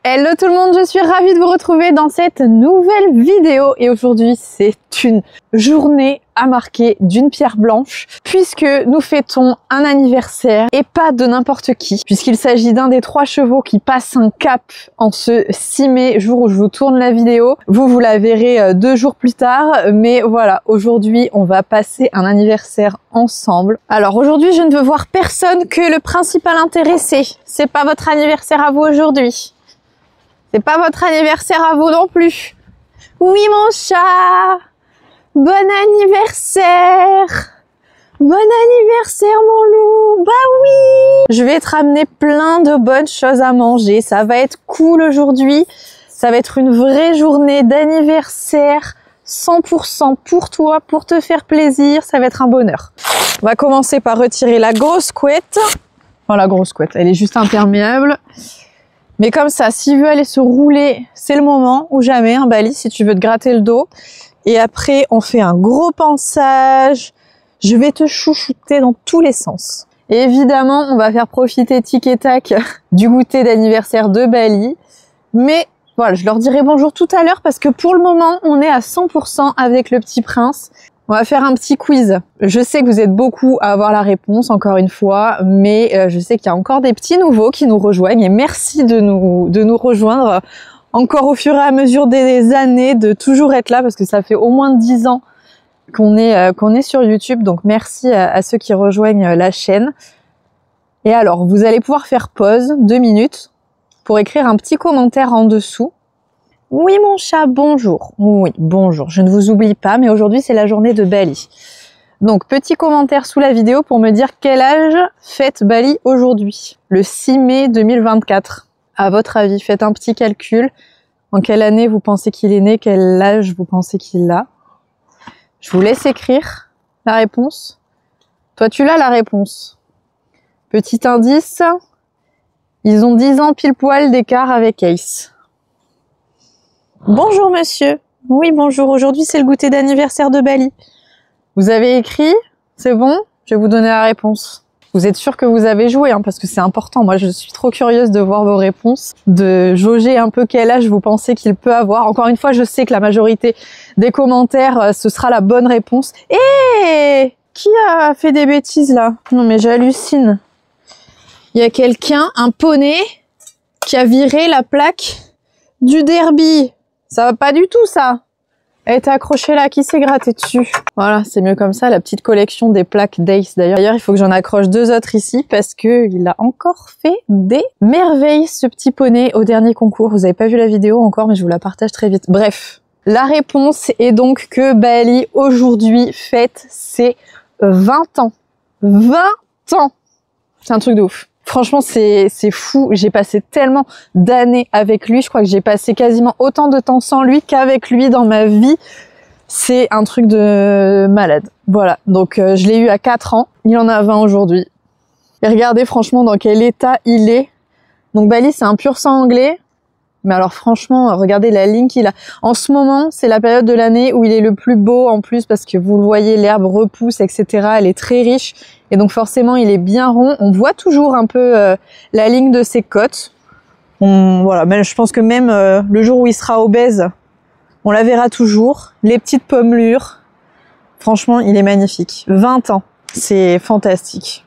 Hello tout le monde, je suis ravie de vous retrouver dans cette nouvelle vidéo et aujourd'hui c'est une journée à marquer d'une pierre blanche puisque nous fêtons un anniversaire et pas de n'importe qui puisqu'il s'agit d'un des 3 chevaux qui passe un cap en ce 6 mai, jour où je vous tourne la vidéo. Vous la verrez 2 jours plus tard, mais voilà, aujourd'hui on va passer un anniversaire ensemble. Alors aujourd'hui je ne veux voir personne que le principal intéressé. C'est pas votre anniversaire à vous aujourd'hui. C'est pas votre anniversaire à vous non plus. Oui mon chat, bon anniversaire. Bon anniversaire mon loup. Bah oui. Je vais te ramener plein de bonnes choses à manger. Ça va être cool aujourd'hui. Ça va être une vraie journée d'anniversaire 100% pour toi, pour te faire plaisir. Ça va être un bonheur. On va commencer par retirer la grosse couette. Enfin la grosse couette, elle est juste imperméable. Mais comme ça, s'il veut aller se rouler, c'est le moment ou jamais, un Bali, si tu veux te gratter le dos. Et après, on fait un gros pansage. Je vais te chouchouter dans tous les sens. Et évidemment, on va faire profiter Tic et Tac du goûter d'anniversaire de Bali. Mais voilà, je leur dirai bonjour tout à l'heure parce que pour le moment, on est à 100% avec le petit prince. On va faire un petit quiz. Je sais que vous êtes beaucoup à avoir la réponse, encore une fois, mais je sais qu'il y a encore des petits nouveaux qui nous rejoignent et merci de nous rejoindre encore au fur et à mesure des années, de toujours être là parce que ça fait au moins 10 ans qu'on est sur YouTube, donc merci à ceux qui rejoignent la chaîne. Et alors, vous allez pouvoir faire pause 2 minutes pour écrire un petit commentaire en dessous. Oui mon chat, bonjour. Oui, bonjour. Je ne vous oublie pas, mais aujourd'hui c'est la journée de Bali. Donc petit commentaire sous la vidéo pour me dire quel âge fête Bali aujourd'hui. Le 6 mai 2024. À votre avis, faites un petit calcul. En quelle année vous pensez qu'il est né? Quel âge vous pensez qu'il a? Je vous laisse écrire la réponse. Toi tu l'as la réponse. Petit indice, ils ont 10 ans pile poil d'écart avec Ace. Bonjour monsieur. Oui bonjour, aujourd'hui c'est le goûter d'anniversaire de Bali. Vous avez écrit? C'est bon? Je vais vous donner la réponse. Vous êtes sûr que vous avez joué parce que c'est important. Moi je suis trop curieuse de voir vos réponses, de jauger un peu quel âge vous pensez qu'il peut avoir. Encore une fois, je sais que la majorité des commentaires, ce sera la bonne réponse. Et qui a fait des bêtises là? Non mais j'hallucine. Il y a quelqu'un, un poney, qui a viré la plaque du derby. Ça va pas du tout, ça. Elle était accrochée là, qui s'est gratté dessus? Voilà, c'est mieux comme ça, la petite collection des plaques d'Ace. D'ailleurs, il faut que j'en accroche 2 autres ici parce que il a encore fait des merveilles, ce petit poney, au dernier concours. Vous avez pas vu la vidéo encore, mais je vous la partage très vite. Bref, la réponse est donc que Bali, aujourd'hui, fête ses 20 ans. 20 ans! C'est un truc de ouf. Franchement, c'est fou. J'ai passé tellement d'années avec lui. Je crois que j'ai passé quasiment autant de temps sans lui qu'avec lui dans ma vie. C'est un truc de malade. Voilà. Donc, je l'ai eu à 4 ans. Il en a 20 aujourd'hui. Et regardez franchement dans quel état il est. Donc, Bali, c'est un pur sang anglais. Mais alors franchement, regardez la ligne qu'il a. En ce moment, c'est la période de l'année où il est le plus beau en plus parce que vous le voyez, l'herbe repousse, etc. Elle est très riche et donc forcément, il est bien rond. On voit toujours un peu la ligne de ses côtes. Voilà, mais je pense que même le jour où il sera obèse, on la verra toujours. Les petites pommelures. Franchement, il est magnifique. 20 ans, c'est fantastique.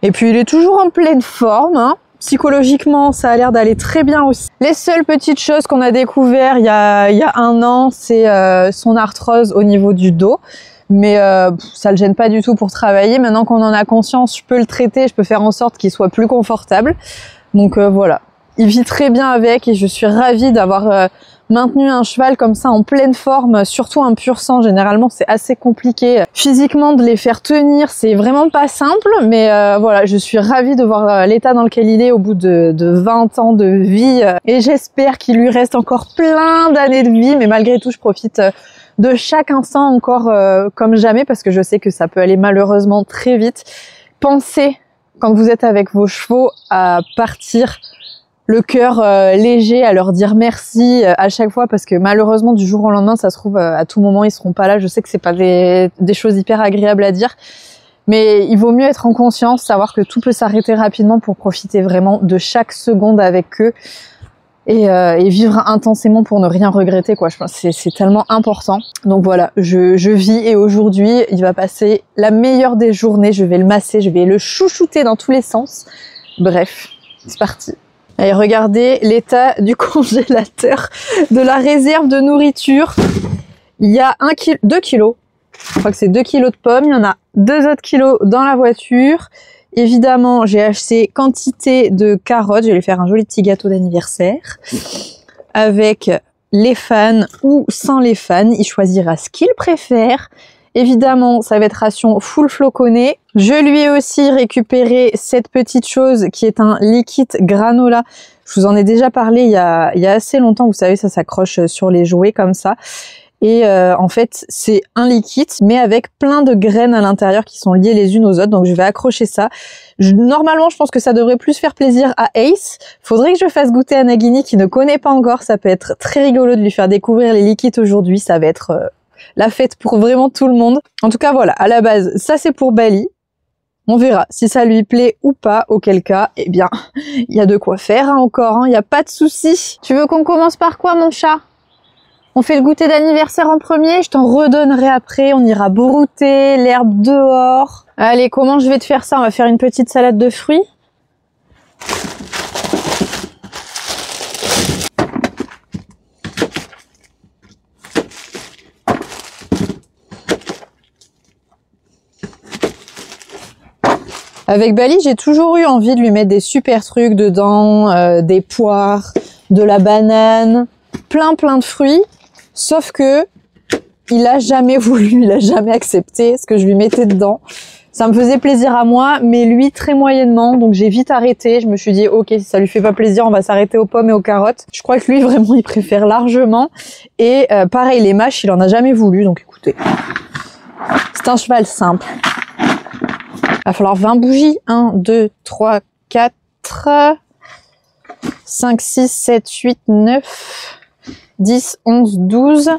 Et puis, il est toujours en pleine forme, Psychologiquement, ça a l'air d'aller très bien aussi. Les seules petites choses qu'on a découvert il y a 1 an, c'est son arthrose au niveau du dos. Mais ça le gêne pas du tout pour travailler. Maintenant qu'on en a conscience, je peux le traiter, je peux faire en sorte qu'il soit plus confortable. Donc voilà. Il vit très bien avec et je suis ravie d'avoir maintenu un cheval comme ça en pleine forme, surtout un pur sang. Généralement, c'est assez compliqué physiquement de les faire tenir. C'est vraiment pas simple, mais voilà, je suis ravie de voir l'état dans lequel il est au bout de 20 ans de vie. Et j'espère qu'il lui reste encore plein d'années de vie, mais malgré tout, je profite de chaque instant encore comme jamais parce que je sais que ça peut aller malheureusement très vite. Pensez, quand vous êtes avec vos chevaux, à partir le cœur léger, à leur dire merci à chaque fois parce que malheureusement du jour au lendemain, ça se trouve à tout moment ils seront pas là. Je sais que c'est pas des choses hyper agréables à dire, mais il vaut mieux être en conscience, savoir que tout peut s'arrêter rapidement pour profiter vraiment de chaque seconde avec eux. et vivre intensément pour ne rien regretter, quoi. Je pense que c'est tellement important. Donc voilà, je vis et aujourd'hui, il va passer la meilleure des journées. Je vais le masser, je vais le chouchouter dans tous les sens. Bref, c'est parti. Allez, regardez l'état du congélateur, de la réserve de nourriture. Il y a 2 kilos. Je crois que c'est 2 kilos de pommes. Il y en a 2 autres kilos dans la voiture. Évidemment, j'ai acheté quantité de carottes. Je vais lui faire un joli petit gâteau d'anniversaire. Avec les fans ou sans les fans. Il choisira ce qu'il préfère. Évidemment, ça va être ration full floconnée. Je lui ai aussi récupéré cette petite chose qui est un liquide granola. Je vous en ai déjà parlé il y a assez longtemps. Vous savez, ça s'accroche sur les jouets comme ça. Et en fait, c'est un liquide, mais avec plein de graines à l'intérieur qui sont liées les unes aux autres. Donc, je vais accrocher ça. Normalement, je pense que ça devrait plus faire plaisir à Ace. Faudrait que je fasse goûter à Nagini qui ne connaît pas encore. Ça peut être très rigolo de lui faire découvrir les liquides aujourd'hui. Ça va être la fête pour vraiment tout le monde. En tout cas, voilà, à la base, ça c'est pour Bali. On verra si ça lui plaît ou pas, auquel cas, eh bien, il y a de quoi faire encore, il n'y a pas de souci. Tu veux qu'on commence par quoi, mon chat? On fait le goûter d'anniversaire en premier, je t'en redonnerai après, on ira brouter l'herbe dehors. Allez, comment je vais te faire ça? On va faire une petite salade de fruits. Avec Bali, j'ai toujours eu envie de lui mettre des super trucs dedans, des poires, de la banane, plein de fruits. Sauf que il a jamais voulu, il a jamais accepté ce que je lui mettais dedans. Ça me faisait plaisir à moi, mais lui très moyennement. Donc j'ai vite arrêté. Je me suis dit, ok, si ça lui fait pas plaisir, on va s'arrêter aux pommes et aux carottes. Je crois que lui vraiment, il préfère largement. Et pareil, les mâches, il en a jamais voulu. Donc écoutez, c'est un cheval simple. Il va falloir 20 bougies. 1, 2, 3, 4, 5, 6, 7, 8, 9, 10, 11, 12,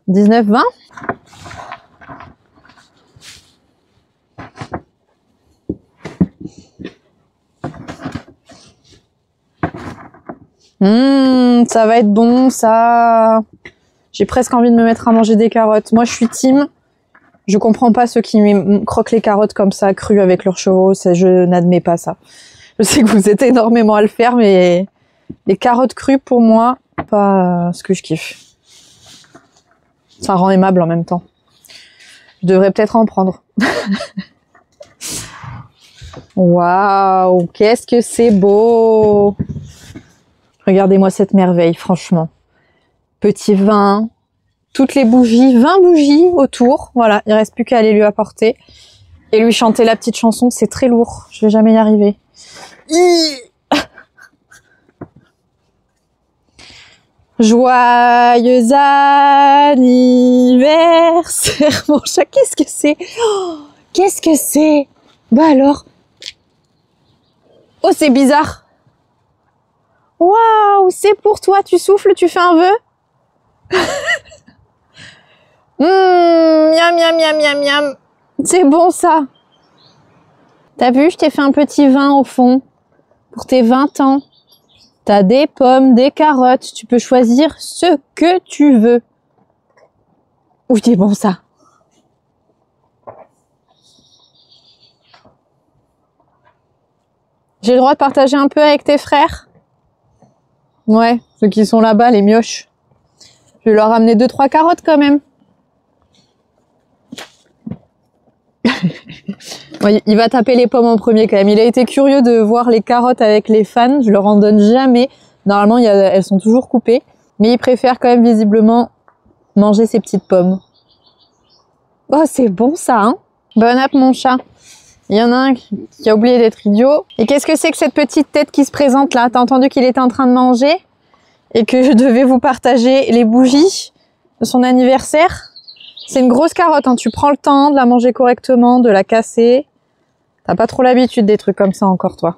19, 20. Ça va être bon, ça. J'ai presque envie de me mettre à manger des carottes. Moi, je suis team. Je comprends pas ceux qui croquent les carottes comme ça, crues avec leurs chevaux. Je n'admets pas ça. Je sais que vous êtes énormément à le faire, mais les carottes crues, pour moi, pas ce que je kiffe. Ça rend aimable en même temps. Je devrais peut-être en prendre. Waouh, qu'est-ce que c'est beau! Regardez-moi cette merveille, franchement. Petit vin, toutes les bougies, 20 bougies autour. Voilà, il reste plus qu'à aller lui apporter. Et lui chanter la petite chanson, c'est très lourd. Je vais jamais y arriver. Joyeux anniversaire, mon chat. Qu'est-ce que c'est? Oh, qu'est-ce que c'est? Bah alors. Oh, c'est bizarre. Waouh, c'est pour toi. Tu souffles, tu fais un vœu? Miam, miam, miam, miam, miam. C'est bon, ça. T'as vu, je t'ai fait un petit vin au fond. Pour tes 20 ans. T'as des pommes, des carottes. Tu peux choisir ce que tu veux. Ouh, c'est bon, ça. J'ai le droit de partager un peu avec tes frères? Ouais, ceux qui sont là-bas, les mioches. Je vais leur ramener 2-3 carottes quand même. Ouais, il va taper les pommes en premier quand même. Il a été curieux de voir les carottes avec les fans. Je leur en donne jamais. Normalement, elles sont toujours coupées. Mais il préfère quand même visiblement manger ces petites pommes. Oh, c'est bon ça, hein? Bon app, mon chat. Il y en a un qui a oublié d'être idiot. Et qu'est-ce que c'est que cette petite tête qui se présente là? T'as entendu qu'il était en train de manger? Et que je devais vous partager les bougies de son anniversaire? C'est une grosse carotte, hein. Tu prends le temps de la manger correctement, de la casser. T'as pas trop l'habitude des trucs comme ça encore, toi.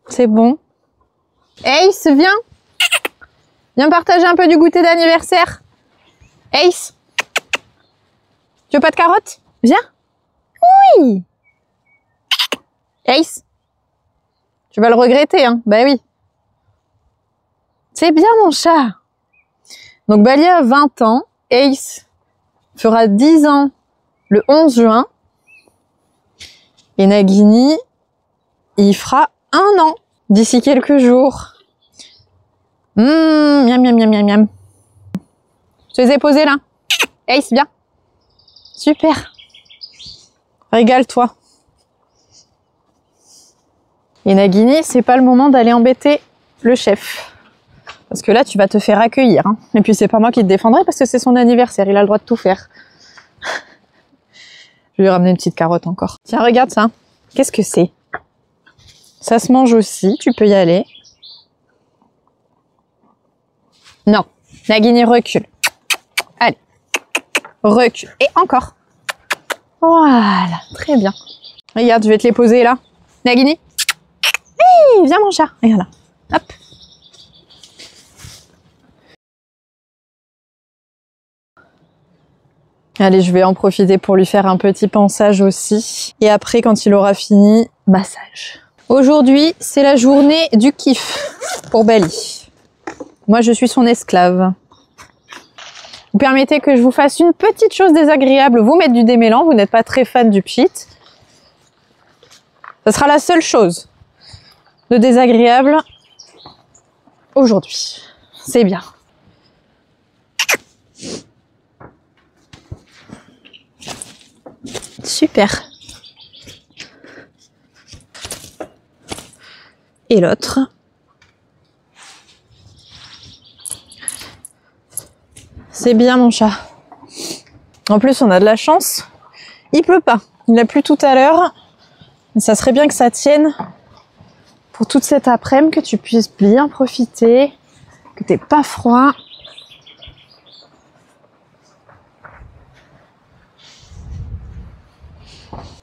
C'est bon. Ace, viens. Viens partager un peu du goûter d'anniversaire. Ace. Tu veux pas de carottes? Viens. Oui. Ace, tu vas le regretter, hein. Bah oui. C'est bien, mon chat. Donc, Bali a 20 ans. Ace fera 10 ans le 11 juin. Et Nagini, il fera 1 an d'ici quelques jours. Miam, miam, miam, miam, miam. Je te les ai posés là. Ace, bien. Super. Régale-toi. Et Nagini, c'est pas le moment d'aller embêter le chef. Parce que là, tu vas te faire accueillir. Hein. Et puis, c'est pas moi qui te défendrai parce que c'est son anniversaire. Il a le droit de tout faire. Je vais lui ramener une petite carotte encore. Tiens, regarde ça. Qu'est-ce que c'est? Ça se mange aussi. Tu peux y aller. Non. Nagini, recule. Allez. Recule. Et encore. Voilà. Très bien. Regarde, je vais te les poser là. Nagini. Hey, viens mon chat. Regarde là. Hop. Allez, je vais en profiter pour lui faire un petit pansage aussi. Et après, quand il aura fini, massage. Aujourd'hui, c'est la journée du kiff pour Bali. Moi, je suis son esclave. Vous permettez que je vous fasse une petite chose désagréable, vous mettre du démêlant, vous n'êtes pas très fan du pchit. Ça sera la seule chose de désagréable aujourd'hui. C'est bien. Super. Et l'autre. C'est bien mon chat. En plus, on a de la chance. Il pleut pas. Il a plu tout à l'heure. Mais ça serait bien que ça tienne pour toute cette après-midi, que tu puisses bien profiter, que t'aies pas froid.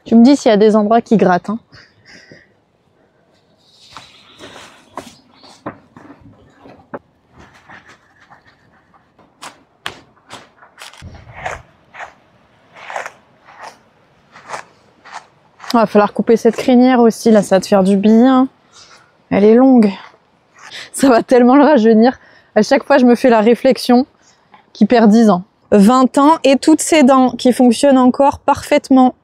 Tu me dis s'il y a des endroits qui grattent. Hein. Il va falloir couper cette crinière aussi, là ça va te faire du bien. Elle est longue. Ça va tellement le rajeunir. À chaque fois je me fais la réflexion qu'il perd 10 ans. 20 ans et toutes ses dents qui fonctionnent encore parfaitement.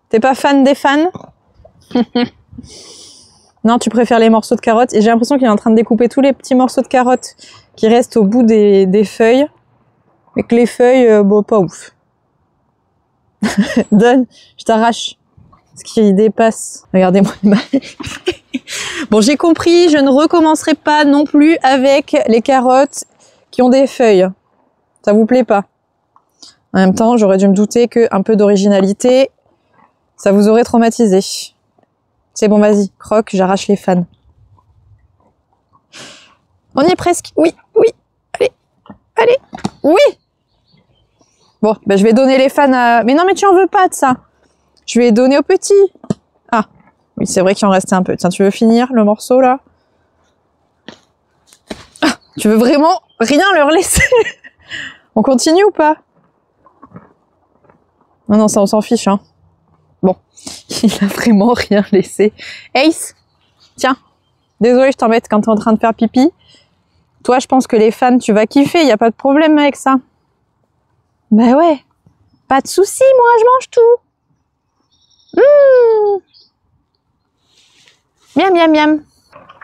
T'es pas fan des fans? Non, tu préfères les morceaux de carottes. Et j'ai l'impression qu'il est en train de découper tous les petits morceaux de carottes qui restent au bout des feuilles. Mais que les feuilles, bon, pas ouf. Donne, je t'arrache. Ce qui dépasse. Regardez-moi. Bon, j'ai compris, je ne recommencerai pas non plus avec les carottes qui ont des feuilles. Ça vous plaît pas? En même temps, j'aurais dû me douter qu'un peu d'originalité, ça vous aurait traumatisé. C'est bon, vas-y, croque, j'arrache les fans. On y est presque. Oui, oui. Allez, allez. Oui. Bon, ben je vais donner les fans à... Mais non, mais tu en veux pas de ça. Je vais les donner aux petits. Ah, oui, c'est vrai qu'il en restait un peu. Tiens, tu veux finir le morceau, là? Ah, tu veux vraiment rien leur laisser? On continue ou pas? Non, non, ça, on s'en fiche, hein. Bon, il a vraiment rien laissé. Ace, tiens, désolé, je t'embête quand t'es en train de faire pipi. Toi, je pense que les fans, tu vas kiffer, y a pas de problème avec ça. Bah ouais, pas de souci, moi, je mange tout. Miam, miam, miam.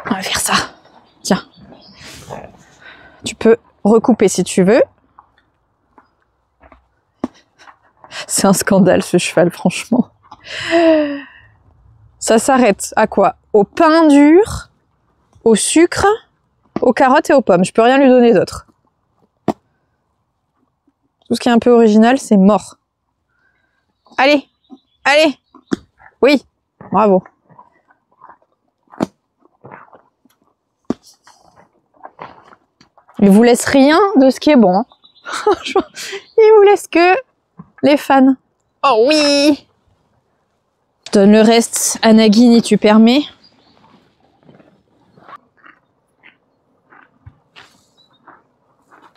On va faire ça. Tiens. Tu peux recouper si tu veux. C'est un scandale, ce cheval, franchement. Ça s'arrête à quoi? Au pain dur, au sucre, aux carottes et aux pommes. Je peux rien lui donner d'autre. Tout ce qui est un peu original, c'est mort. Allez, allez. Oui, bravo. Il vous laisse rien de ce qui est bon. Hein. Il vous laisse que les fans. Oh oui. Je donne le reste à Nagini, tu permets.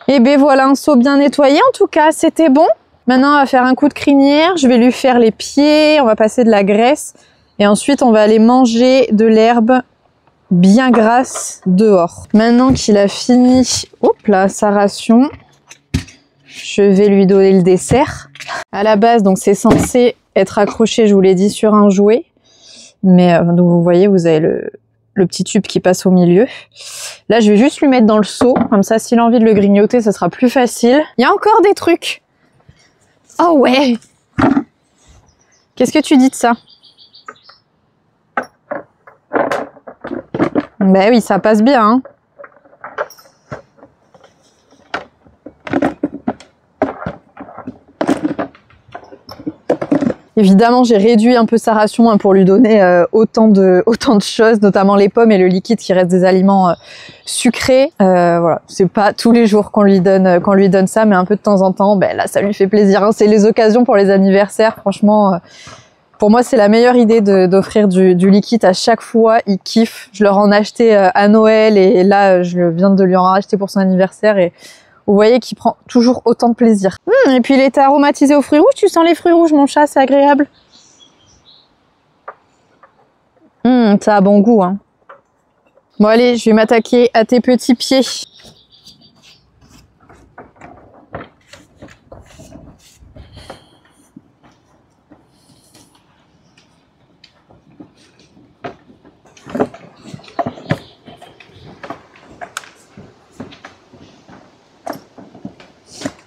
Et ben voilà, un seau bien nettoyé en tout cas, c'était bon. Maintenant, on va faire un coup de crinière, je vais lui faire les pieds, on va passer de la graisse Et ensuite, on va aller manger de l'herbe bien grasse dehors. Maintenant qu'il a fini, hop là, sa ration, je vais lui donner le dessert. À la base, donc c'est censé être accroché, je vous l'ai dit, sur un jouet. Mais donc vous voyez, vous avez le petit tube qui passe au milieu. Là, je vais juste lui mettre dans le seau. Comme ça, s'il a envie de le grignoter, ça sera plus facile. Il y a encore des trucs. Oh ouais! Qu'est-ce que tu dis de ça? Ben oui, ça passe bien, hein. Évidemment, j'ai réduit un peu sa ration pour lui donner autant de choses, notamment les pommes et le liquide qui reste des aliments sucrés. Voilà, c'est pas tous les jours qu'on lui donne ça, mais un peu de temps en temps, ben là, ça lui fait plaisir. Hein. C'est les occasions pour les anniversaires, franchement. Pour moi, c'est la meilleure idée d'offrir du liquide à chaque fois. Il kiffe. Je leur en ai acheté à Noël et là, je viens de lui en racheter pour son anniversaire et vous voyez qu'il prend toujours autant de plaisir. Et puis il était aromatisé aux fruits rouges. Tu sens les fruits rouges, mon chat, c'est agréable. Ça a bon goût, hein. Bon allez, je vais m'attaquer à tes petits pieds.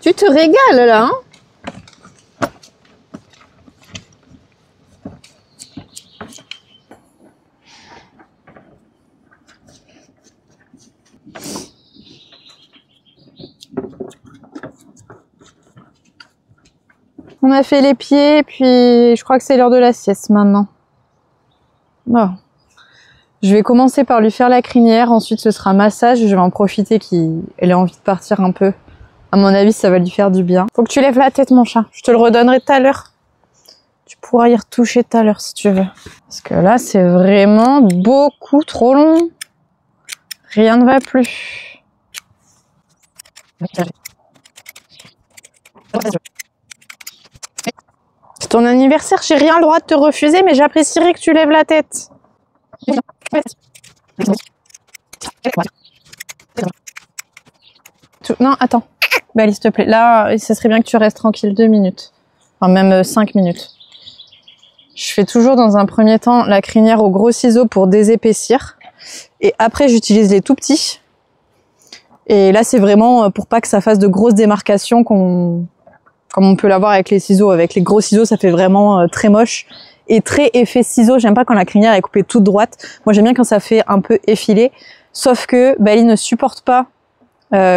Tu te régales là, hein? On a fait les pieds, puis je crois que c'est l'heure de la sieste maintenant. Bon. Je vais commencer par lui faire la crinière, ensuite ce sera massage, je vais en profiter qu'elle ait envie de partir un peu. À mon avis, ça va lui faire du bien. Faut que tu lèves la tête, mon chat. Je te le redonnerai tout à l'heure. Tu pourras y retoucher tout à l'heure si tu veux. Parce que là, c'est vraiment beaucoup trop long. Rien ne va plus. C'est ton anniversaire, j'ai rien le droit de te refuser, mais j'apprécierais que tu lèves la tête. Non, attends. Bah, s'il te plaît. Là, ça serait bien que tu restes tranquille 2 minutes. Enfin, même 5 minutes. Je fais toujours dans un premier temps la crinière au gros ciseau pour désépaissir. Et après, j'utilise les tout petits. Et là, c'est vraiment pour pas que ça fasse de grosses démarcations comme on peut l'avoir avec les ciseaux. Avec les gros ciseaux, ça fait vraiment très moche. Et très effet ciseau. J'aime pas quand la crinière est coupée toute droite. Moi, j'aime bien quand ça fait un peu effilé. Sauf que Bali ne supporte pas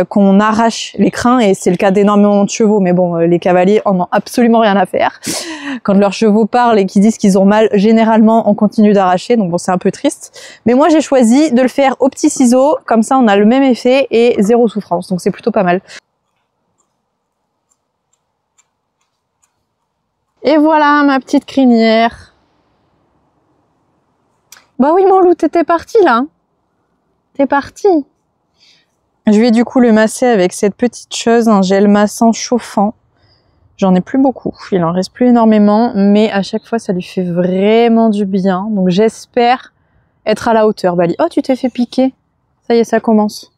qu'on arrache les crins, et c'est le cas d'énormément de chevaux, mais bon, les cavaliers en ont absolument rien à faire. Quand leurs chevaux parlent et qu'ils disent qu'ils ont mal, généralement on continue d'arracher, donc bon, c'est un peu triste. Mais moi j'ai choisi de le faire au petit ciseau, comme ça on a le même effet et zéro souffrance, donc c'est plutôt pas mal. Et voilà ma petite crinière. Bah oui mon loup, t'étais parti là. T'es parti. Je vais du coup le masser avec cette petite chose, un gel massant chauffant. J'en ai plus beaucoup, il en reste plus énormément, mais à chaque fois ça lui fait vraiment du bien. Donc j'espère être à la hauteur, Bali. Oh, tu t'es fait piquer. Ça y est, ça commence.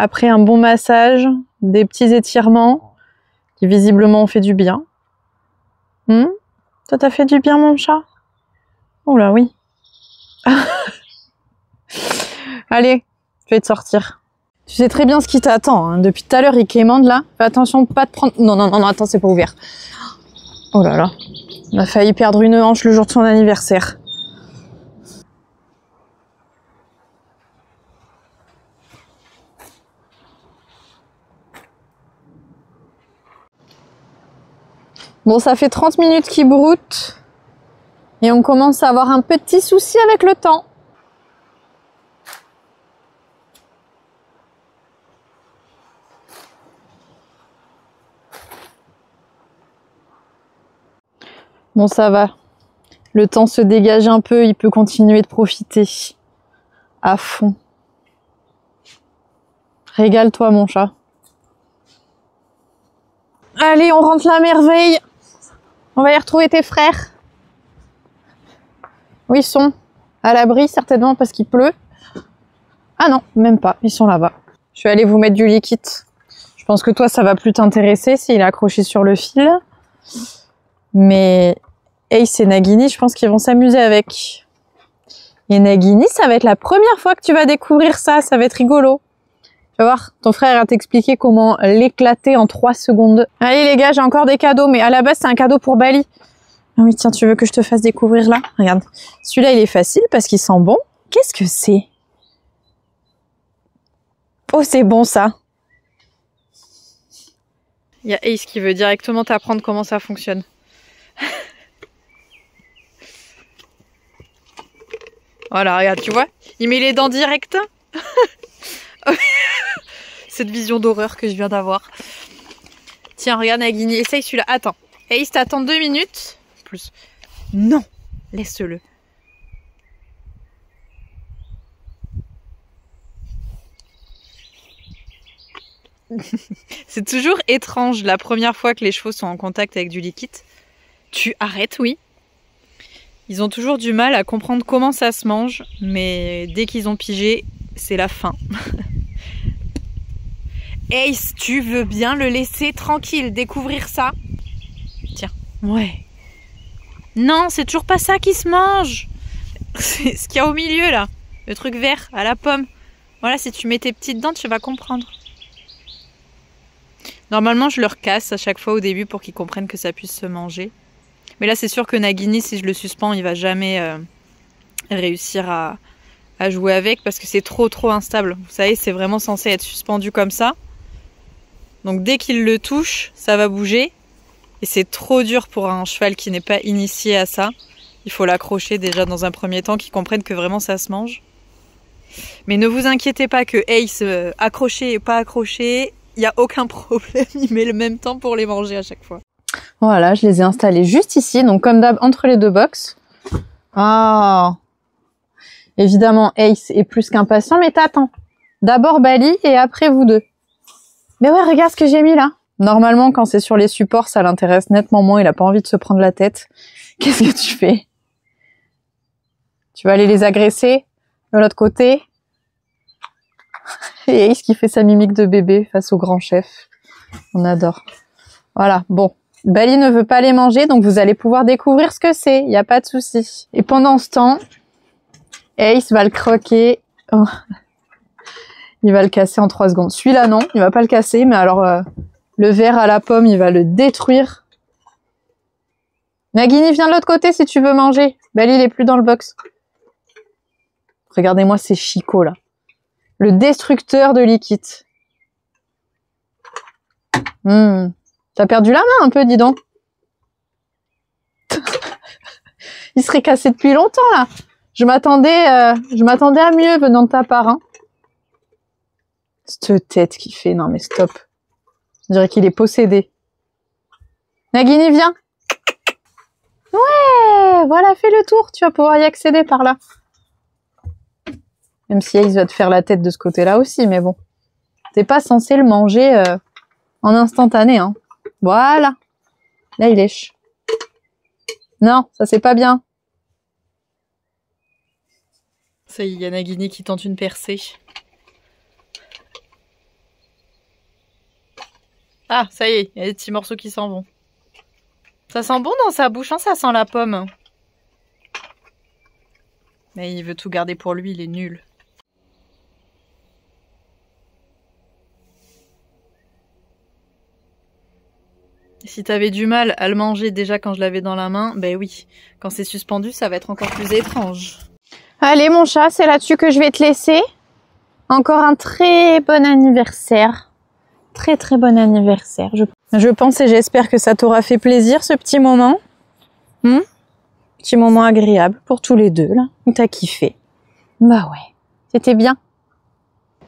après un bon massage, des petits étirements qui visiblement ont fait du bien. Ça t'a fait du bien, mon chat? Oh là, oui. Allez, je vais te sortir. Tu sais très bien ce qui t'attend. Hein. Depuis tout à l'heure, il quémande là. Fais attention de pas te prendre... Non, non, non, non, attends, c'est pas ouvert. Oh là là. On a failli perdre une hanche le jour de son anniversaire. Bon, ça fait 30 minutes qu'il broute. Et on commence à avoir un petit souci avec le temps. Bon, ça va. Le temps se dégage un peu, il peut continuer de profiter. À fond. Régale-toi, mon chat. Allez, on rentre la merveille. On va y retrouver tes frères. Où ils sont? À l'abri, certainement, parce qu'il pleut. Ah non, même pas. Ils sont là-bas. Je vais aller vous mettre du liquide. Je pense que toi, ça va plus t'intéresser s'il est accroché sur le fil. Mais Ace et Nagini, je pense qu'ils vont s'amuser avec. Et Nagini, ça va être la première fois que tu vas découvrir ça. Ça va être rigolo. Tu vas voir, ton frère va t'expliquer comment l'éclater en 3 secondes. Allez les gars, j'ai encore des cadeaux. Mais à la base, c'est un cadeau pour Bali. Ah oui, tiens, tu veux que je te fasse découvrir là? Regarde. Celui-là, il est facile parce qu'il sent bon. Qu'est-ce que c'est? Oh, c'est bon ça. Il y a Ace qui veut directement t'apprendre comment ça fonctionne. Voilà, regarde, tu vois? Il met les dents direct. Cette vision d'horreur que je viens d'avoir. Tiens, regarde Nagini, essaye celui-là. Attends. Ace, t'attends 2 minutes. Plus. Non, laisse-le. C'est toujours étrange la première fois que les chevaux sont en contact avec du liquide. Tu arrêtes, oui. Ils ont toujours du mal à comprendre comment ça se mange, mais dès qu'ils ont pigé, c'est la fin. Ace, tu veux bien le laisser tranquille, découvrir ça? Tiens, ouais. Non, c'est toujours pas ça qui se mange. C'est ce qu'il y a au milieu, là. Le truc vert, à la pomme. Voilà, si tu mets tes petites dents, tu vas comprendre. Normalement, je leur casse à chaque fois au début pour qu'ils comprennent que ça puisse se manger. Mais là, c'est sûr que Nagini, si je le suspends, il va jamais réussir à jouer avec parce que c'est trop instable. Vous savez, c'est vraiment censé être suspendu comme ça. Donc dès qu'il le touche, ça va bouger. Et c'est trop dur pour un cheval qui n'est pas initié à ça. Il faut l'accrocher déjà dans un premier temps, qu'il comprenne que vraiment ça se mange. Mais ne vous inquiétez pas que Ace, accroché et pas accroché, il n'y a aucun problème. Il met le même temps pour les manger à chaque fois. Voilà, je les ai installés juste ici, donc comme d'hab, entre les 2 box. Ah, évidemment, Ace est plus qu'impatient, mais t'attends. D'abord Bali et après vous deux. Mais ouais, regarde ce que j'ai mis là. Normalement, quand c'est sur les supports, ça l'intéresse nettement moins. Il a pas envie de se prendre la tête. Qu'est-ce que tu fais? Tu vas aller les agresser de l'autre côté. Et Ace qui fait sa mimique de bébé face au grand chef. On adore. Voilà, bon. Bali ne veut pas les manger, donc vous allez pouvoir découvrir ce que c'est. Il n'y a pas de souci. Et pendant ce temps, Ace va le croquer. Oh. Il va le casser en 3 secondes. Celui-là, non, il va pas le casser, mais alors le verre à la pomme, il va le détruire. Nagini, viens de l'autre côté si tu veux manger. Bali, il est plus dans le box. Regardez-moi ces chicots, là. Le destructeur de liquide. T'as perdu la main un peu, dis donc. Il serait cassé depuis longtemps, là. Je m'attendais à mieux venant de ta part, hein. Cette tête qu'il fait, non mais stop. On dirait qu'il est possédé. Nagini, viens. Ouais, voilà, fais le tour. Tu vas pouvoir y accéder par là. Même si Ace va te faire la tête de ce côté-là aussi, mais bon. T'es pas censé le manger en instantané, hein. Voilà. Là, il lèche. Non, ça c'est pas bien. Ça y est, il y a Nagini qui tente une percée. Ah, ça y est, il y a des petits morceaux qui s'en vont. Ça sent bon dans sa bouche, hein, ça sent la pomme. Mais il veut tout garder pour lui, il est nul. Si t'avais du mal à le manger déjà quand je l'avais dans la main, ben oui, quand c'est suspendu, ça va être encore plus étrange. Allez mon chat, c'est là-dessus que je vais te laisser. Encore un très bon anniversaire. Très très bon anniversaire. Je pense et j'espère que ça t'aura fait plaisir ce petit moment. Petit moment agréable pour tous les deux là. T'as kiffé. Bah ouais, c'était bien.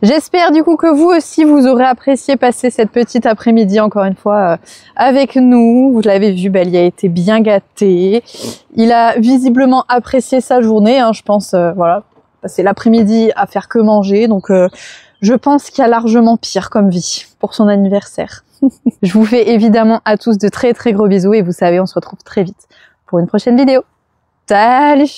J'espère du coup que vous aussi vous aurez apprécié passer cette petite après-midi encore une fois avec nous. Vous l'avez vu, Bali a été bien gâté. Il a visiblement apprécié sa journée, hein, je pense, voilà. C'est l'après-midi à faire que manger, donc je pense qu'il y a largement pire comme vie pour son anniversaire. Je vous fais évidemment à tous de très très gros bisous et vous savez, on se retrouve très vite pour une prochaine vidéo. Salut!